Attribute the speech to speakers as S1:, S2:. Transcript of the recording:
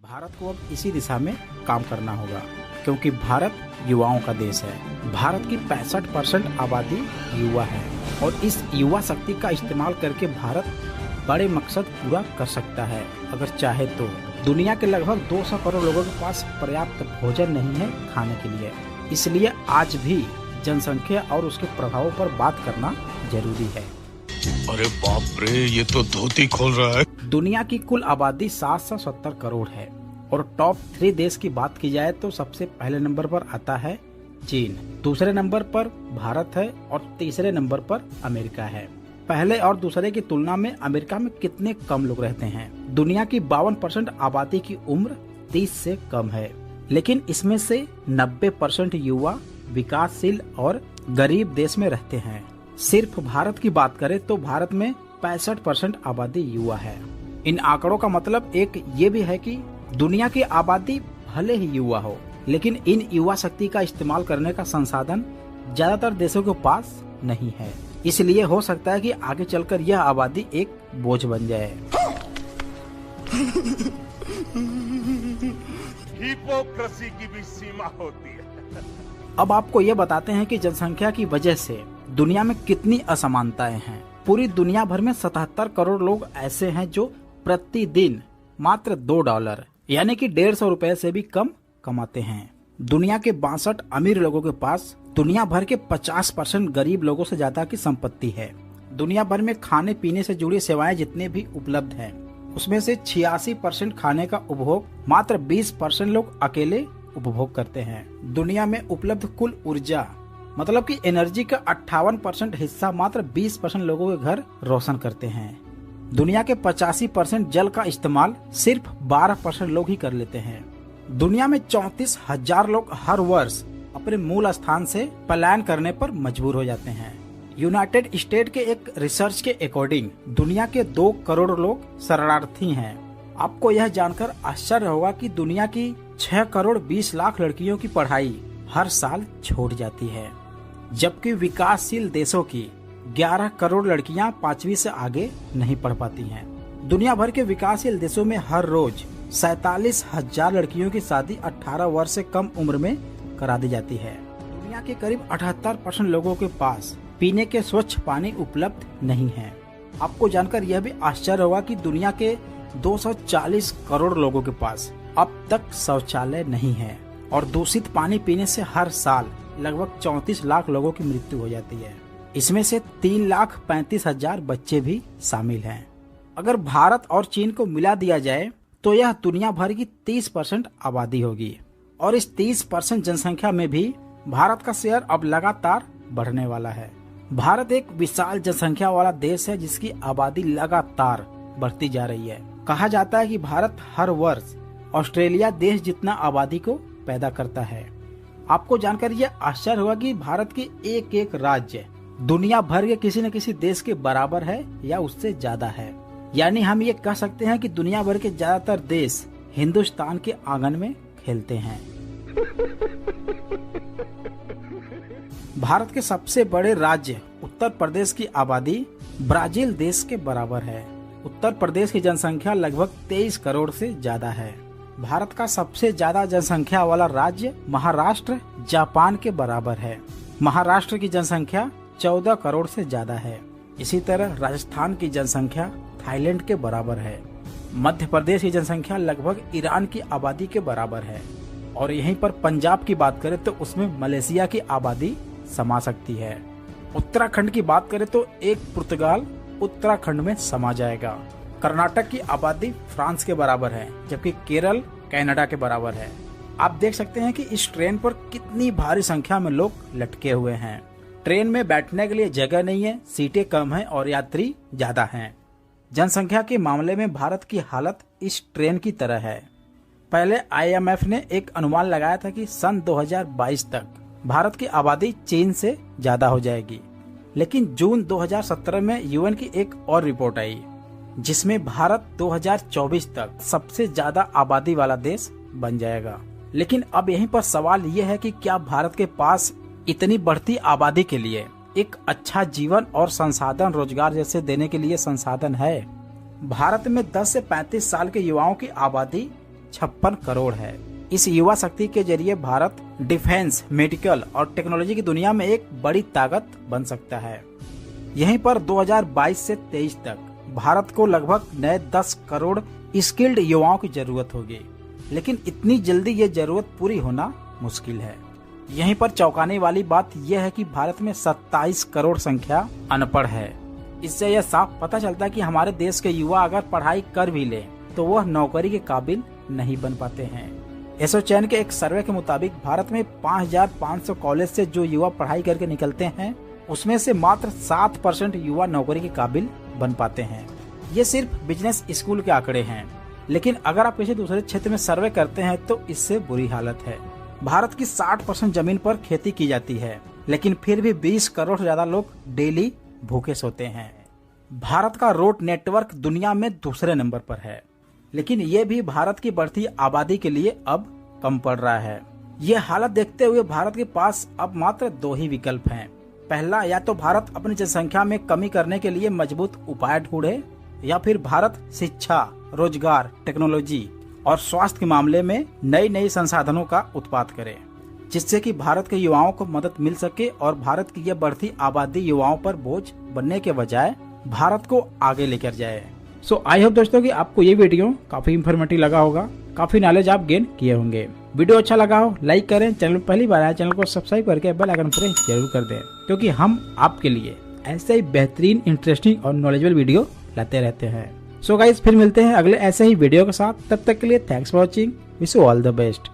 S1: भारत को अब इसी दिशा में काम करना होगा, क्योंकि भारत युवाओं का देश है। भारत की 65% आबादी युवा है और इस युवा शक्ति का इस्तेमाल करके भारत बड़े मकसद पूरा कर सकता है अगर चाहे तो। दुनिया के लगभग 200 करोड़ लोगों के पास पर्याप्त भोजन नहीं है खाने के लिए, इसलिए आज भी जनसंख्या और उसके प्रभावों पर बात करना जरूरी है।
S2: अरे बाप रे, ये तो धोती खोल रहा है।
S1: दुनिया की कुल आबादी 770 करोड़ है और टॉप 3 देश की बात की जाए तो सबसे पहले नंबर पर आता है चीन, दूसरे नंबर पर भारत है और तीसरे नंबर पर अमेरिका है। पहले और दूसरे की तुलना में अमेरिका में कितने कम लोग रहते हैं? दुनिया की 52% आबादी की उम्र 30 से कम है, लेकिन इसमें से 90% युवा विकासशील और गरीब देश में रहते हैं। सिर्फ भारत की बात करें तो भारत में 65% आबादी युवा है। इन आंकड़ों का मतलब एक ये भी है कि दुनिया की आबादी भले ही युवा हो, लेकिन इन युवा शक्ति का इस्तेमाल करने का संसाधन ज्यादातर देशों के पास नहीं है। इसलिए हो सकता है कि आगे चलकर यह आबादी एक बोझ बन जाए।
S3: हिपोक्रेसी की भी सीमा होती है।
S1: अब आपको ये बताते हैं कि जनसंख्या की वजह से दुनिया में कितनी असमानताएं हैं। पूरी दुनिया भर में 77 करोड़ लोग ऐसे हैं जो प्रतिदिन मात्र $2 यानी कि 150 रुपए से भी कम कमाते हैं। दुनिया के 62 अमीर लोगों के पास दुनिया भर के 50% गरीब लोगों से ज्यादा की संपत्ति है। दुनिया भर में खाने पीने से जुड़ी सेवाएं जितने भी उपलब्ध हैं, उसमें से 86% खाने का उपभोग मात्र 20% लोग अकेले उपभोग करते हैं। दुनिया में उपलब्ध कुल ऊर्जा मतलब कि एनर्जी का 58% हिस्सा मात्र 20% लोगों के घर रोशन करते हैं। दुनिया के 85% जल का इस्तेमाल सिर्फ 12% लोग ही कर लेते हैं। दुनिया में 34,000 लोग हर वर्ष अपने मूल स्थान से पलायन करने पर मजबूर हो जाते हैं। यूनाइटेड स्टेट के एक रिसर्च के अकॉर्डिंग दुनिया के 2 करोड़ लोग शरणार्थी हैं। आपको यह जानकर आश्चर्य होगा कि दुनिया की 6 करोड़ 20 लाख लड़कियों की पढ़ाई हर साल छूट जाती है, जबकि विकासशील देशों की 11 करोड़ लड़कियां 5वीं से आगे नहीं पढ़ पाती हैं। दुनिया भर के विकासशील देशों में हर रोज 47,000 लड़कियों की शादी 18 वर्ष से कम उम्र में करा दी जाती है। दुनिया के करीब 78% लोगों के पास पीने के स्वच्छ पानी उपलब्ध नहीं है। आपको जानकर यह भी आश्चर्य होगा कि दुनिया के 240 करोड़ लोगों के पास अब तक शौचालय नहीं है और दूषित पानी पीने से हर साल लगभग 34 लाख लोगों की मृत्यु हो जाती है। इसमें से 3,35,000 बच्चे भी शामिल हैं। अगर भारत और चीन को मिला दिया जाए तो यह दुनिया भर की 30% आबादी होगी और इस 30% जनसंख्या में भी भारत का शेयर अब लगातार बढ़ने वाला है। भारत एक विशाल जनसंख्या वाला देश है जिसकी आबादी लगातार बढ़ती जा रही है। कहा जाता है कि भारत हर वर्ष ऑस्ट्रेलिया देश जितना आबादी को पैदा करता है। आपको जानकर यह आश्चर्य होगा कि भारत के एक एक राज्य दुनिया भर के किसी न किसी देश के बराबर है या उससे ज्यादा है। यानी हम ये कह सकते हैं कि दुनिया भर के ज्यादातर देश हिंदुस्तान के आंगन में खेलते हैं। भारत के सबसे बड़े राज्य उत्तर प्रदेश की आबादी ब्राजील देश के बराबर है। उत्तर प्रदेश की जनसंख्या लगभग 23 करोड़ से ज्यादा है। भारत का सबसे ज्यादा जनसंख्या वाला राज्य महाराष्ट्र जापान के बराबर है। महाराष्ट्र की जनसंख्या 14 करोड़ से ज्यादा है। इसी तरह राजस्थान की जनसंख्या थाईलैंड के बराबर है। मध्य प्रदेश की जनसंख्या लगभग ईरान की आबादी के बराबर है और यहीं पर पंजाब की बात करें तो उसमें मलेशिया की आबादी समा सकती है। उत्तराखंड की बात करें तो एक पुर्तगाल उत्तराखंड में समा जाएगा। कर्नाटक की आबादी फ्रांस के बराबर है, जबकि केरल कनाडा के बराबर है। आप देख सकते हैं कि इस ट्रेन पर कितनी भारी संख्या में लोग लटके हुए हैं। ट्रेन में बैठने के लिए जगह नहीं है, सीटें कम हैं और यात्री ज्यादा हैं। जनसंख्या के मामले में भारत की हालत इस ट्रेन की तरह है। पहले IMF ने एक अनुमान लगाया था कि सन 2022 तक भारत की आबादी चीन से ज्यादा हो जाएगी, लेकिन जून 2017 में UN की एक और रिपोर्ट आई जिसमें भारत 2024 तक सबसे ज्यादा आबादी वाला देश बन जाएगा। लेकिन अब यहीं पर सवाल ये है कि क्या भारत के पास इतनी बढ़ती आबादी के लिए एक अच्छा जीवन और संसाधन रोजगार जैसे देने के लिए संसाधन है? भारत में 10 से 35 साल के युवाओं की आबादी 56 करोड़ है। इस युवा शक्ति के जरिए भारत डिफेंस, मेडिकल और टेक्नोलॉजी की दुनिया में एक बड़ी ताकत बन सकता है। यहीं पर 2022 से 23 तक भारत को लगभग नए 10 करोड़ स्किल्ड युवाओं की जरूरत होगी, लेकिन इतनी जल्दी ये जरूरत पूरी होना मुश्किल है। यहीं पर चौंकाने वाली बात यह है कि भारत में 27 करोड़ संख्या अनपढ़ है। इससे यह साफ पता चलता है कि हमारे देश के युवा अगर पढ़ाई कर भी ले तो वह नौकरी के काबिल नहीं बन पाते हैं। एसोचैम के एक सर्वे के मुताबिक भारत में 5500 कॉलेज से जो युवा पढ़ाई करके निकलते हैं उसमें से मात्र 7% युवा नौकरी के काबिल बन पाते हैं। ये सिर्फ बिजनेस स्कूल के आंकड़े हैं, लेकिन अगर आप किसी दूसरे क्षेत्र में सर्वे करते हैं तो इससे बुरी हालत है। भारत की 60% जमीन पर खेती की जाती है, लेकिन फिर भी 20 करोड़ से ज्यादा लोग डेली भूखे सोते हैं। भारत का रोड नेटवर्क दुनिया में दूसरे नंबर पर है, लेकिन ये भी भारत की बढ़ती आबादी के लिए अब कम पड़ रहा है। ये हालत देखते हुए भारत के पास अब मात्र 2 ही विकल्प हैं। पहला, या तो भारत अपनी जनसंख्या में कमी करने के लिए मजबूत उपाय ढूंढे, या फिर भारत शिक्षा, रोजगार, टेक्नोलॉजी और स्वास्थ्य के मामले में नई संसाधनों का उत्पाद करे, जिससे कि भारत के युवाओं को मदद मिल सके और भारत की यह बढ़ती आबादी युवाओं पर बोझ बनने के बजाय भारत को आगे लेकर जाए। सो आई होप दोस्तों कि आपको ये वीडियो काफी इंफॉर्मेटिव लगा होगा, काफी नॉलेज आप गेन किए होंगे। वीडियो अच्छा लगा हो लाइक करें, चैनल में पहली बार आए चैनल को सब्सक्राइब करके बेल आइकन प्रेस जरूर कर दें, क्योंकि हम आपके लिए ऐसे ही बेहतरीन, इंटरेस्टिंग और नॉलेजेबल वीडियो लाते रहते हैं। सो गाइस, फिर मिलते हैं अगले ऐसे ही वीडियो के साथ। तब तक के लिए thanks for watching, wish you all the best.